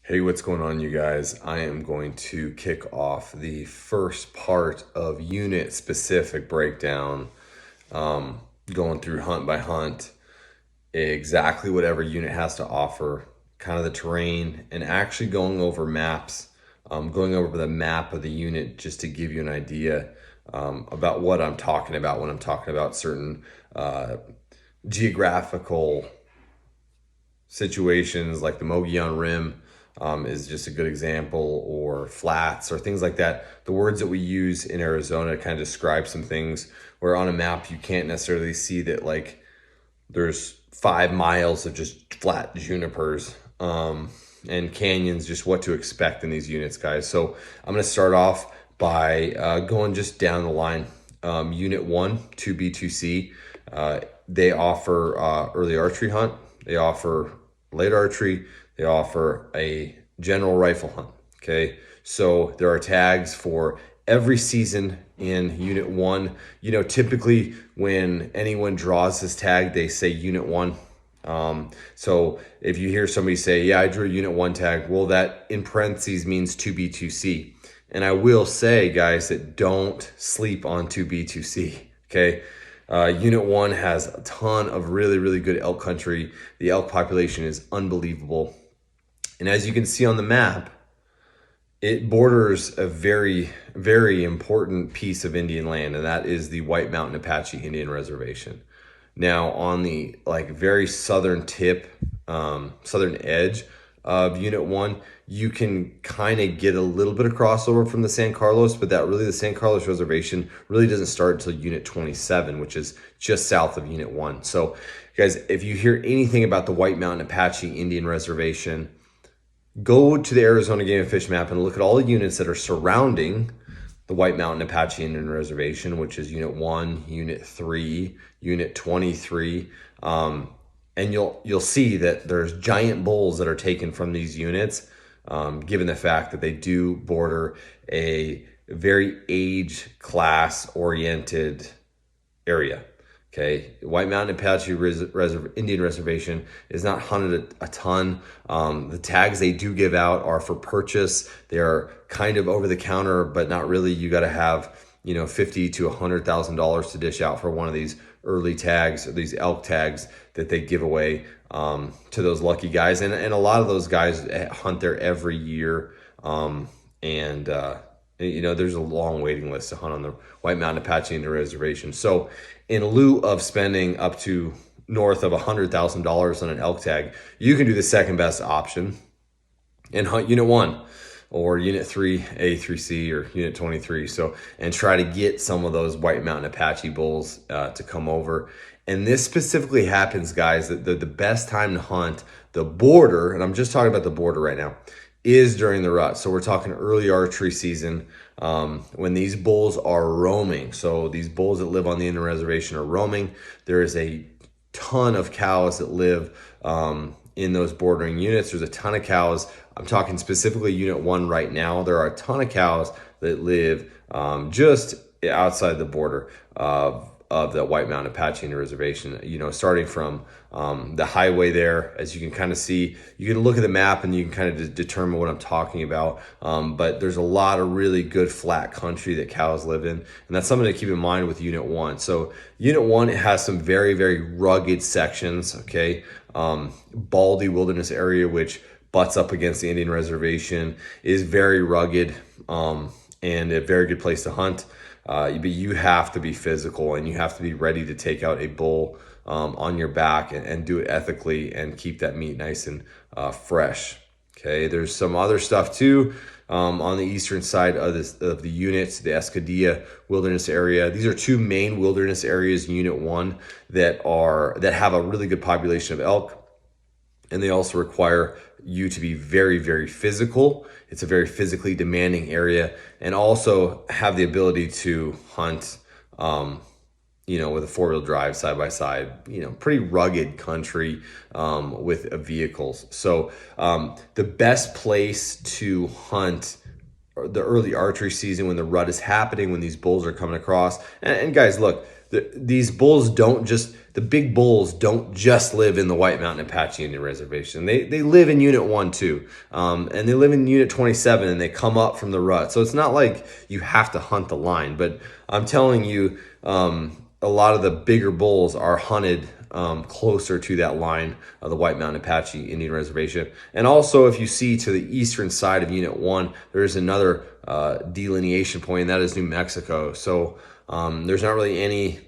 Hey, what's going on, you guys? I am going to kick off the first part of unit specific breakdown, going through hunt by hunt, exactly what every unit has to offer, kind of the terrain, and actually going over maps, going over the map of the unit just to give you an idea about what I'm talking about when I'm talking about certain geographical situations like the Mogollon Rim is just a good example, or flats or things like that. The words that we use in Arizona kind of describe some things where on a map you can't necessarily see that, like there's 5 miles of just flat junipers and canyons, just what to expect in these units, guys. So I'm going to start off by going just down the line. Unit 1, 2B2C, they offer early archery hunt. They offer late archery. They offer a general rifle hunt. Okay, so there are tags for every season in Unit 1. You know, typically when anyone draws this tag, they say Unit 1. So if you hear somebody say, yeah, I drew a Unit 1 tag, well, that in parentheses means 2B2C. And I will say, guys, that don't sleep on 2B2C, okay? Unit 1 has a ton of really, really good elk country. The elk population is unbelievable. And as you can see on the map, it borders a very, very important piece of Indian land, and that is the White Mountain Apache Indian Reservation. Now, on the very southern tip, southern edge of Unit 1, you can kind of get a little bit of crossover from the San Carlos, but the San Carlos Reservation really doesn't start until Unit 27, which is just south of Unit 1. So, guys, if you hear anything about the White Mountain Apache Indian Reservation, go to the Arizona Game and Fish map and look at all the units that are surrounding the White Mountain Apache Indian Reservation, which is Unit 1, Unit 3, Unit 23. And you'll see that there's giant bulls that are taken from these units, given the fact that they do border a very age class oriented area. Okay, White Mountain Apache Indian Reservation is not hunted a ton. The tags they do give out are for purchase. They are kind of over the counter, but not really. You got to have $50,000 to $100,000 to dish out for one of these early tags, or these elk tags that they give away to those lucky guys. And a lot of those guys hunt there every year. There's a long waiting list to hunt on the White Mountain Apache Indian Reservation. So in lieu of spending up to north of $100,000 on an elk tag, you can do the second best option and hunt Unit 1 or Unit 3A through C or Unit 23. So, and try to get some of those White Mountain Apache bulls to come over. And this specifically happens, guys, that the best time to hunt the border, and I'm just talking about the border right now, is during the rut. So we're talking early archery season, when these bulls are roaming. So these bulls that live on the Indian Reservation are roaming. There is a ton of cows that live in those bordering units. There's a ton of cows. I'm talking specifically Unit 1 right now. There are a ton of cows that live just outside the border of the White Mountain Apache Indian Reservation, starting from the highway there. As you can kind of see, you can look at the map and you can kind of determine what I'm talking about. But there's a lot of really good flat country that cows live in. And that's something to keep in mind with Unit 1. So Unit 1 has some very, very rugged sections, okay? Baldy Wilderness area, which butts up against the Indian Reservation, is very rugged and a very good place to hunt. But you have to be physical and you have to be ready to take out a bull on your back and do it ethically and keep that meat nice and fresh. Okay, there's some other stuff too on the eastern side of the units, the Escadilla Wilderness Area. These are two main wilderness areas in Unit 1 that have a really good population of elk. And they also require you to be very, very physical. It's a very physically demanding area, and also have the ability to hunt, with a four-wheel drive side by side, pretty rugged country with vehicles. So the best place to hunt the early archery season, when the rut is happening, when these bulls are coming across. And guys, look, these bulls don't just, the big bulls don't just live in the White Mountain Apache Indian Reservation. They live in Unit 1 too. And they live in Unit 27 and they come up from the rut. So it's not like you have to hunt the line, but I'm telling you, a lot of the bigger bulls are hunted closer to that line of the White Mountain Apache Indian Reservation. And also, if you see to the eastern side of Unit 1, there's another delineation point, and that is New Mexico. So there's not really any,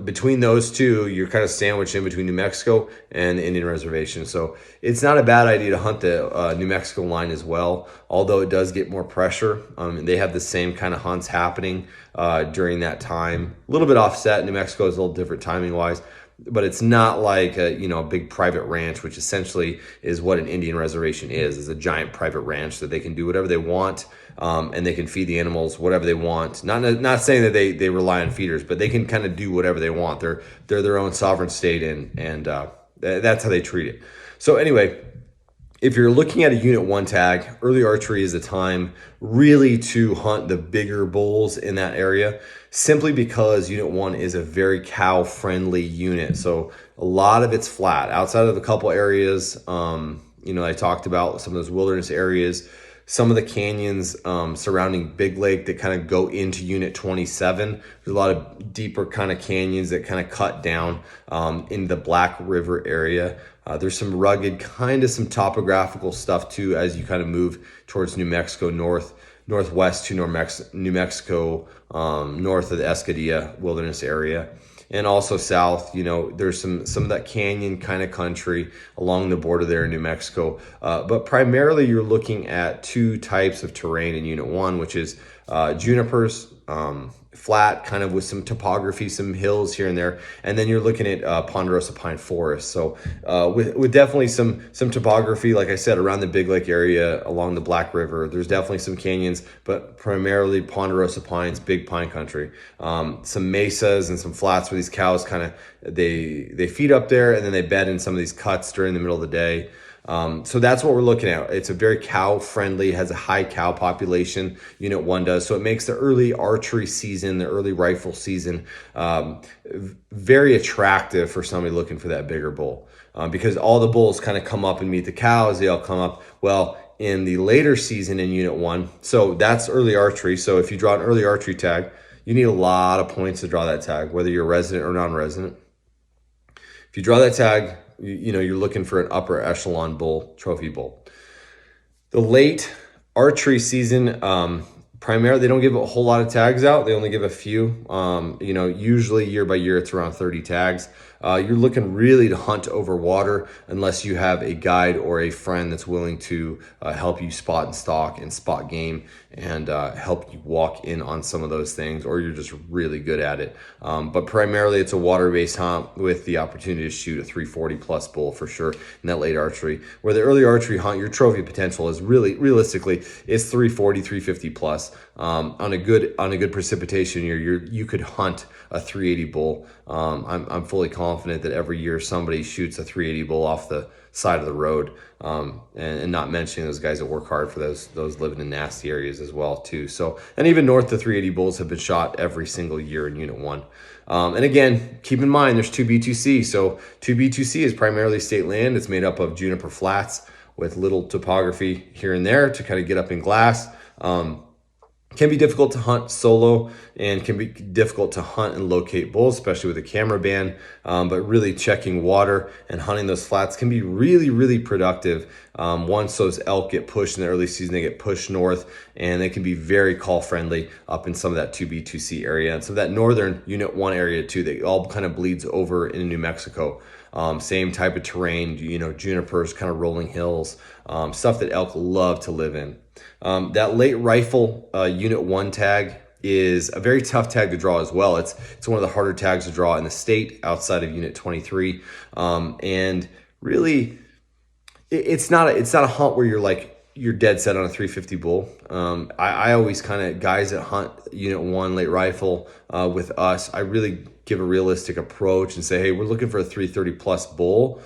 between those two, you're kind of sandwiched in between New Mexico and the Indian Reservation. So it's not a bad idea to hunt the New Mexico line as well, although it does get more pressure. They have the same kind of hunts happening during that time. A little bit offset. New Mexico is a little different timing wise, but it's not like a big private ranch, which essentially is what an Indian reservation is a giant private ranch that they can do whatever they want, and they can feed the animals whatever they want. Not saying that they rely on feeders, but they can kind of do whatever they want. They're their own sovereign state, and that's how they treat it. So anyway, if you're looking at a Unit 1 tag, early archery is the time really to hunt the bigger bulls in that area, simply because Unit 1 is a very cow-friendly unit. So a lot of it's flat. Outside of a couple areas, I talked about some of those wilderness areas, some of the canyons surrounding Big Lake that kind of go into Unit 27. There's a lot of deeper kind of canyons that kind of cut down in the Black River area. There's some rugged, kind of some topographical stuff too as you kind of move towards New Mexico, northwest to New Mexico, north of the Escadilla wilderness area. And also south, there's some of that canyon kind of country along the border there in New Mexico. But primarily you're looking at two types of terrain in Unit 1, which is junipers, flat, kind of with some topography, some hills here and there. And then you're looking at ponderosa pine forest. So with definitely some topography, like I said, around the Big Lake area, along the Black River. There's definitely some canyons, but primarily ponderosa pines, big pine country. Some mesas and some flats where these cows kind of, they feed up there, and then they bed in some of these cuts during the middle of the day. So that's what we're looking at. It's a very cow friendly, has a high cow population, Unit 1 does. So it makes the early archery season, the early rifle season, very attractive for somebody looking for that bigger bull. Because all the bulls kind of come up and meet the cows. They all come up, well, in the later season in Unit 1. So that's early archery. So if you draw an early archery tag, you need a lot of points to draw that tag, whether you're resident or non-resident. If you draw that tag, you're looking for an upper echelon bull, trophy bull. The late archery season, primarily, they don't give a whole lot of tags out. They only give a few. Usually year by year, it's around 30 tags. You're looking really to hunt over water unless you have a guide or a friend that's willing to help you spot and stalk and spot game and help you walk in on some of those things, or you're just really good at it. But primarily it's a water-based hunt with the opportunity to shoot a 340 plus bull for sure in that late archery. Where the early archery hunt, your trophy potential is really, realistically, it's 340, 350 plus. On a good precipitation year, you could hunt a 380 bull. I'm fully confident that every year somebody shoots a 380 bull off the side of the road, and not mentioning those guys that work hard for those living in nasty areas as well too. So, and even north, the 380 bulls have been shot every single year in Unit 1. And again, keep in mind there's 2B2C. So 2B2C is primarily state land. It's made up of juniper flats with little topography here and there to kind of get up in glass. Can be difficult to hunt solo and can be difficult to hunt and locate bulls, especially with a camera ban. But really checking water and hunting those flats can be really, really productive. Once those elk get pushed in the early season, they get pushed north, and they can be very call friendly up in some of that 2B2C area. And so that northern Unit 1 area too, that all kind of bleeds over into New Mexico. Same type of terrain, junipers, kind of rolling hills, stuff that elk love to live in. That late rifle Unit 1 tag is a very tough tag to draw as well. It's one of the harder tags to draw in the state outside of Unit 23. And really, it's not a hunt where you're dead set on a 350 bull. I always kind of, guys that hunt Unit 1 late rifle with us, I really give a realistic approach and say, hey, we're looking for a 330 plus bull.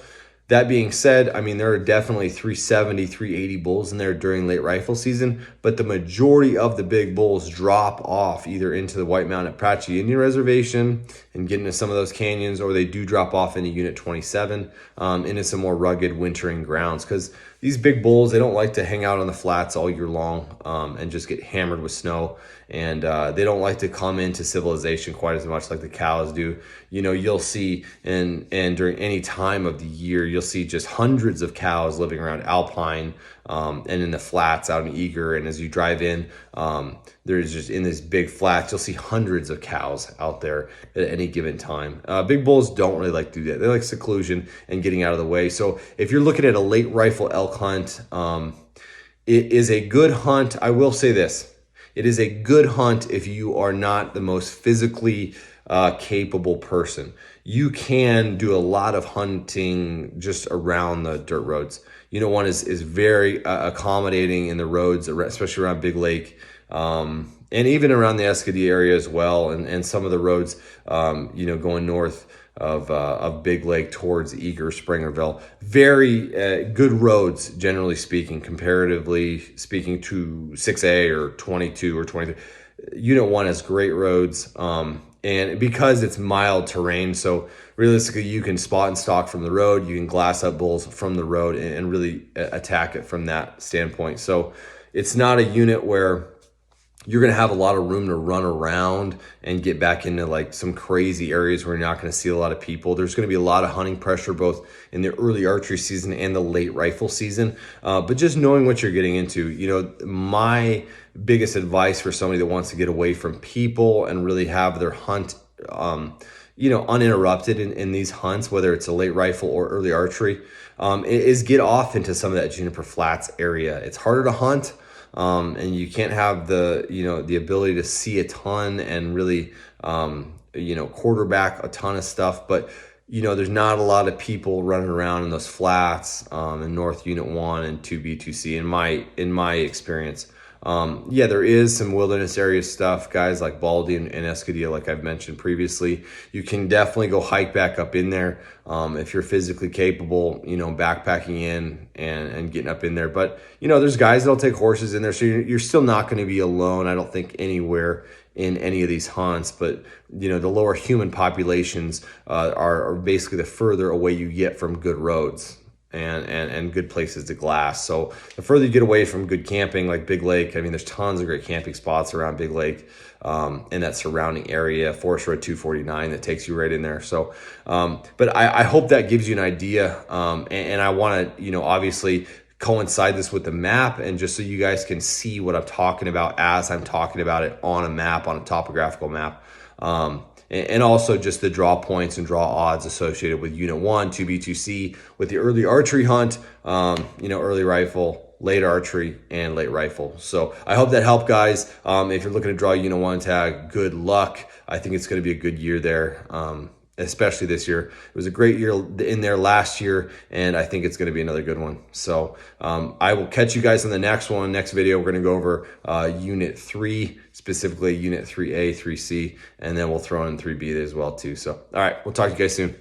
That being said, I mean, there are definitely 370, 380 bulls in there during late rifle season, but the majority of the big bulls drop off either into the White Mountain Apache Indian Reservation and get into some of those canyons, or they do drop off into Unit 27 into some more rugged wintering grounds, because these big bulls, they don't like to hang out on the flats all year long and just get hammered with snow. And they don't like to come into civilization quite as much like the cows do. You know, you'll see, and during any time of the year, you'll see just hundreds of cows living around Alpine and in the flats out in Eager. And as you drive in, there's just in this big flats, you'll see hundreds of cows out there at any given time. Big bulls don't really like to do that. They like seclusion and getting out of the way. So if you're looking at a late rifle elk hunt, it is a good hunt. I will say this. It is a good hunt if you are not the most physically capable person. You can do a lot of hunting just around the dirt roads. Unit 1 is very accommodating in the roads, especially around Big Lake, and even around the Escadilla area as well, and some of the roads, you know, going north of Big Lake towards Eager, Springerville. Very good roads, generally speaking, comparatively speaking to 6A or 22 or 23. Unit 1 has great roads, and because it's mild terrain, so realistically you can spot and stalk from the road, you can glass up bulls from the road and really attack it from that standpoint. So it's not a unit where you're going to have a lot of room to run around and get back into like some crazy areas where you're not going to see a lot of people. There's going to be a lot of hunting pressure both in the early archery season and the late rifle season. But just knowing what you're getting into, you know, my biggest advice for somebody that wants to get away from people and really have their hunt, you know, uninterrupted in these hunts, whether it's a late rifle or early archery, is get off into some of that Juniper Flats area. It's harder to hunt. And you can't have the, you know, the ability to see a ton and really, you know, quarterback a ton of stuff. But, you know, there's not a lot of people running around in those flats in North Unit 1 and 2B, 2C in my experience. Yeah, there is some wilderness area stuff, guys like Baldy and Escadilla, like I've mentioned previously. You can definitely go hike back up in there if you're physically capable, you know, backpacking in and getting up in there. But, you know, there's guys that'll take horses in there, so you're still not going to be alone, I don't think, anywhere in any of these hunts. But, you know, the lower human populations are basically the further away you get from good roads and good places to glass. So the further you get away from good camping, like Big Lake, I mean, there's tons of great camping spots around Big Lake and that surrounding area, Forest Road 249 that takes you right in there. So, but I hope that gives you an idea. And I want to, you know, obviously coincide this with the map, and just so you guys can see what I'm talking about as I'm talking about it on a map, on a topographical map. And also just the draw points and draw odds associated with Unit 1, 2B, 2C, with the early archery hunt, you know, early rifle, late archery, and late rifle. So I hope that helped, guys. If you're looking to draw a Unit 1 tag, good luck. I think it's going to be a good year there, especially this year. It was a great year in there last year, and I think it's going to be another good one. So I will catch you guys on the next one. Next video, we're going to go over Unit 3, specifically Unit 3A, 3C, and then we'll throw in 3B as well too. So, all right, we'll talk to you guys soon.